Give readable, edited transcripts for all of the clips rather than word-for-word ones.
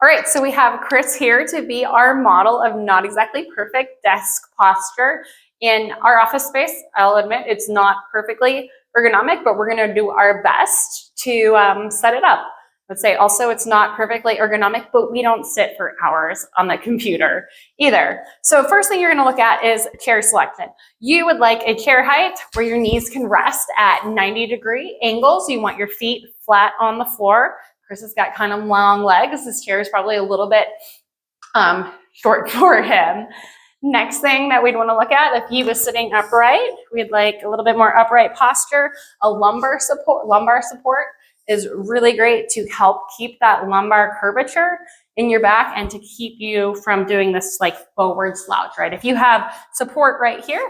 All right, so we have Chris here to be our model of not exactly perfect desk posture in our office space. I'll admit it's not perfectly ergonomic, but we're gonna do our best to set it up. Let's say also it's not perfectly ergonomic, but we don't sit for hours on the computer either. So first thing you're gonna look at is chair selection. You would like a chair height where your knees can rest at 90-degree angles. You want your feet flat on the floor. Chris has got kind of long legs. This chair is probably a little bit short for him. Next thing that we'd want to look at, if he was sitting upright, we'd like a little bit more upright posture. A lumbar support. Lumbar support is really great to help keep that lumbar curvature in your back and to keep you from doing this like forward slouch, right? If you have support right here,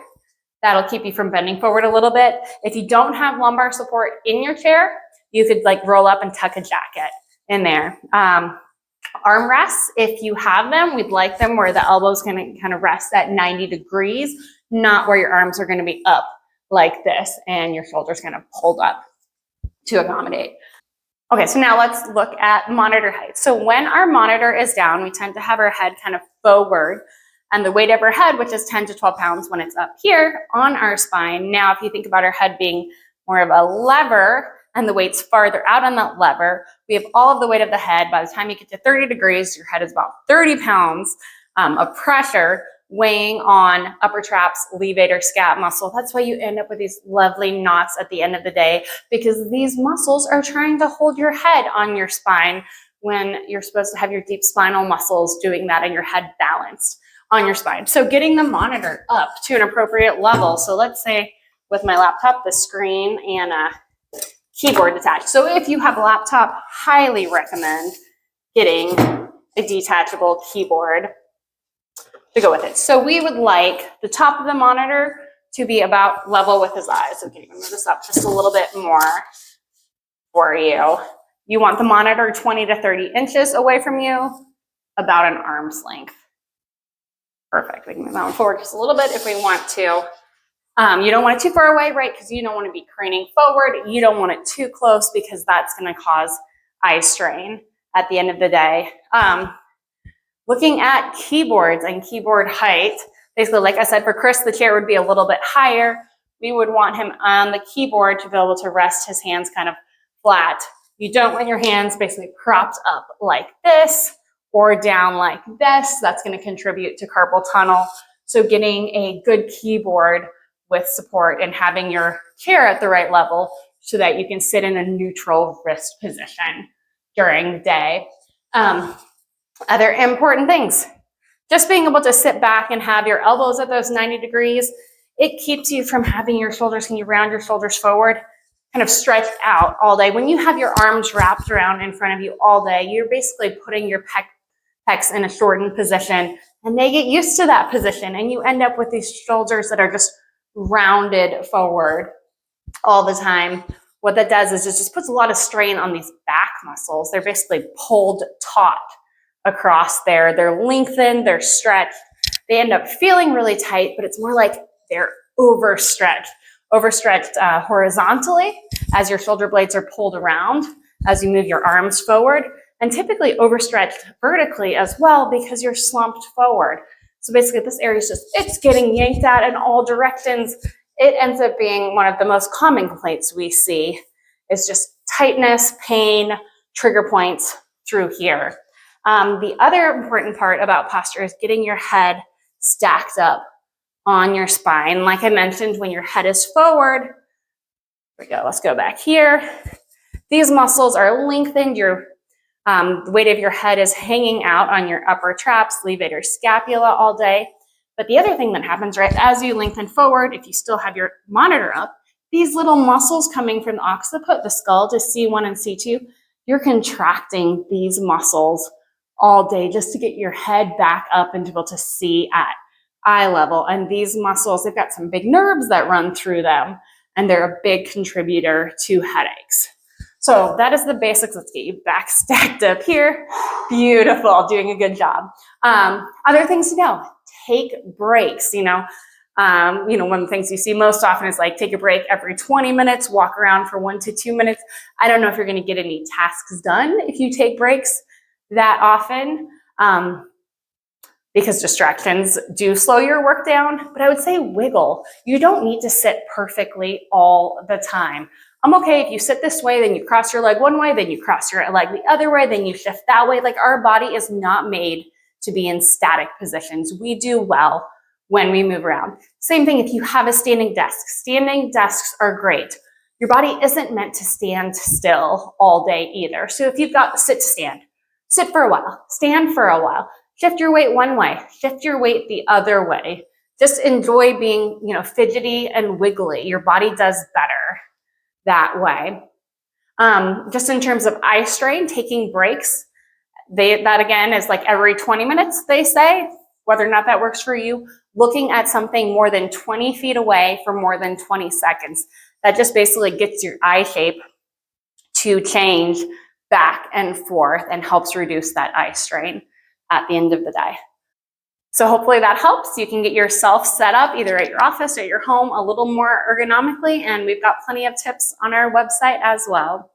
that'll keep you from bending forward a little bit. If you don't have lumbar support in your chair, you could like roll up and tuck a jacket in there. Armrests, if you have them, we'd like them where the elbows can kind of rest at 90 degrees, not where your arms are going to be up like this and your shoulders kind of pulled up to accommodate. Okay, so now let's look at monitor height. So when our monitor is down, we tend to have our head kind of forward and the weight of our head, which is 10 to 12 pounds when it's up here on our spine. Now, if you think about our head being more of a lever, and the weight's farther out on that lever, we have all of the weight of the head. By the time you get to 30 degrees, your head is about 30 pounds of pressure weighing on upper traps, levator, scap muscle. That's why you end up with these lovely knots at the end of the day, because these muscles are trying to hold your head on your spine when you're supposed to have your deep spinal muscles doing that and your head balanced on your spine. So getting the monitor up to an appropriate level. So let's say with my laptop, the screen and keyboard attached. So if you have a laptop, highly recommend getting a detachable keyboard to go with it. So we would like the top of the monitor to be about level with his eyes. Okay, I'm gonna move this up just a little bit more for you. You want the monitor 20 to 30 inches away from you, about an arm's length. Perfect, we can move that one forward just a little bit if we want to. You don't want it too far away, right? Because you don't want to be craning forward. You don't want it too close because that's going to cause eye strain at the end of the day. Looking at keyboards and keyboard height, basically, like I said, for Chris, the chair would be a little bit higher. We would want him on the keyboard to be able to rest his hands kind of flat. You don't want your hands basically propped up like this or down like this. That's going to contribute to carpal tunnel. So getting a good keyboard with support and having your chair at the right level so that you can sit in a neutral wrist position during the day. Other important things, just being able to sit back and have your elbows at those 90 degrees, it keeps you from having your shoulders, can you round your shoulders forward, kind of stretched out all day. When you have your arms wrapped around in front of you all day, you're basically putting your pecs in a shortened position and they get used to that position and you end up with these shoulders that are just rounded forward all the time. What that does is it just puts a lot of strain on these back muscles. They're basically pulled taut across there. They're lengthened, they're stretched. They end up feeling really tight, but it's more like they're overstretched horizontally as your shoulder blades are pulled around as you move your arms forward, and typically overstretched vertically as well because you're slumped forward. So basically this area is just, it's getting yanked out in all directions. It ends up being one of the most common complaints we see is just tightness, pain, trigger points through here. The other important part about posture is getting your head stacked up on your spine. Like I mentioned, when your head is forward, here we go, let's go back here. These muscles are lengthened, the weight of your head is hanging out on your upper traps, levator, scapula all day. But the other thing that happens, right, as you lengthen forward, if you still have your monitor up, these little muscles coming from the occiput, the skull to C1 and C2, you're contracting these muscles all day just to get your head back up and to be able to see at eye level. And these muscles, they've got some big nerves that run through them, and they're a big contributor to headaches. So that is the basics. Let's get you back stacked up here. Beautiful, doing a good job. Other things to know, take breaks. One of the things you see most often is like take a break every 20 minutes, walk around for 1 to 2 minutes. I don't know if you're gonna get any tasks done if you take breaks. that often, because distractions do slow your work down, but I would say wiggle. You don't need to sit perfectly all the time. I'm okay if you sit this way, then you cross your leg one way, then you cross your leg the other way, then you shift that way. Like, our body is not made to be in static positions. We do well when we move around. Same thing if you have a standing desk. Standing desks are great. Your body isn't meant to stand still all day either. So if you've got sit to stand, sit for a while, stand for a while, shift your weight one way, shift your weight the other way. Just enjoy being, fidgety and wiggly. Your body does better that way. Just in terms of eye strain, taking breaks, that again is like every 20 minutes, they say, whether or not that works for you, looking at something more than 20 feet away for more than 20 seconds. That just basically gets your eye shape to change back and forth and helps reduce that eye strain at the end of the day. So hopefully that helps. You can get yourself set up either at your office or your home a little more ergonomically, and we've got plenty of tips on our website as well.